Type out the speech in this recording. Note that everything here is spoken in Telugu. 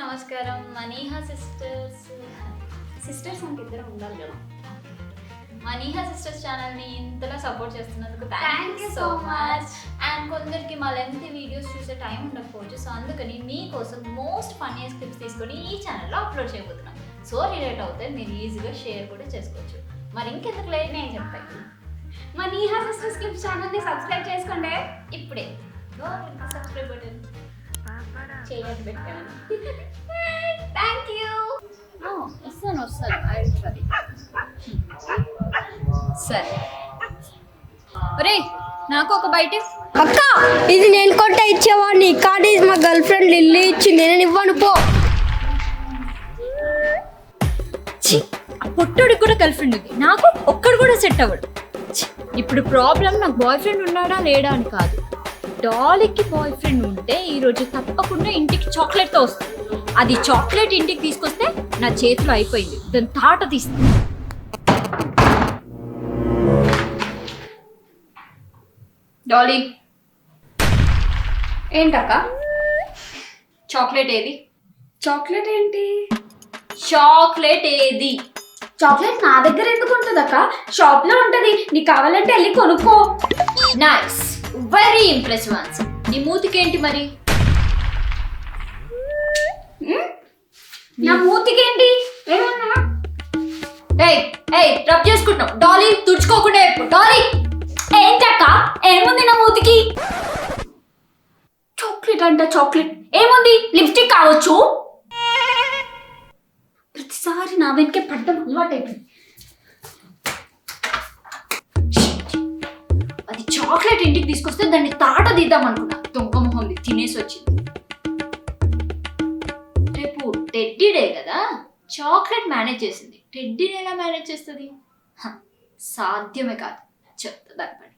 నమస్కారం. మనీహా సిస్టర్స్ అంటే ఇద్దరు ఉండాలి కదా. మనీహా సిస్టర్స్ ఛానల్ని ఇంతలా సపోర్ట్ చేస్తున్నందుకు thank you so much. And కొందరికి మా లెంత్ వీడియోస్ చూసే టైం ఉండకపోవచ్చు, సో అందుకని మీకోసం మోస్ట్ ఫన్నీయెస్ట్ క్లిప్స్ తీసుకొని ఈ ఛానల్లో అప్లోడ్ చేయబోతున్నాం. సో రిలేట్ అవుతే మీరు ఈజీగా షేర్ కూడా చేసుకోవచ్చు. మరి ఇంకెందుకు లేదు నేను చెప్తాను. మనీహా సిస్టర్స్ క్లిప్స్ ఛానల్ని సబ్స్క్రైబ్ చేసుకోండి ఇప్పుడే. సబ్స్క్రైబ్ బటన్ చేయాలి పెట్టాను. Thank you. వస్తాను సరే. ఒరే నాకు ఒక బయట. అక్క ఇది నేను కొట్ట ఇచ్చేవాడిని, కానీ ఇది మా గర్ల్ ఫ్రెండ్ లిల్లీ ఇచ్చింది, నేను ఇవ్వను పో. పొట్టోడికి కూడా గర్ల్ ఫ్రెండ్ ఉంది, నాకు ఒక్కడు కూడా సెట్ అవ్వడు. ఇప్పుడు ప్రాబ్లం నాకు బాయ్ ఫ్రెండ్ ఉన్నాడా లేడా అని కాదు. డాలీకి బాయ్ ఫ్రెండ్ ఉంటే ఈరోజు తప్పకుండా ఇంటికి చాక్లెట్తో వస్తుంది. అది చాక్లెట్ ఇంటికి తీసుకొస్తే నా చేతిలో అయిపోయింది, దాని తాట తీస్తుంది. డాలీ ఏంటక్క? చాక్లెట్ ఏది? చాక్లెట్ ఏంటి? చాక్లెట్ ఏది? చాక్లెట్ నా దగ్గర ఎందుకు ఉంటుంది అక్క? షాప్ లో ఉంటది, నీకు కావాలంటే వెళ్ళి కొనుక్కో. Nice, very impressive answer. నీ మూతికేంటి మరి? నా మూతికేంటి? రబ్ చేసుకుంటాం. డాలీ తుడుచుకోకుండా డాలీ. ఏంటక్క ఏముంది నా మూతికి? చాక్లెట్ అంట చాక్లెట్ ఏముంది? లిప్స్టిక్ కావచ్చు. ప్రతిసారి నా వెనకే పడ్డం అలవాటైపోయింది. అది చాక్లెట్ ఇంటికి తీసుకొస్తే దాన్ని తాట తీద్దాం అనుకున్నా, దొంగ మొహంది తినేసి వచ్చింది. రేపు టెడ్డీ డే కదా, చాక్లెట్ మేనేజ్ చేసింది, టెడ్డీని ఎలా మేనేజ్ చేస్తుంది? సాధ్యమే కాదు. చెప్తా దాని పని.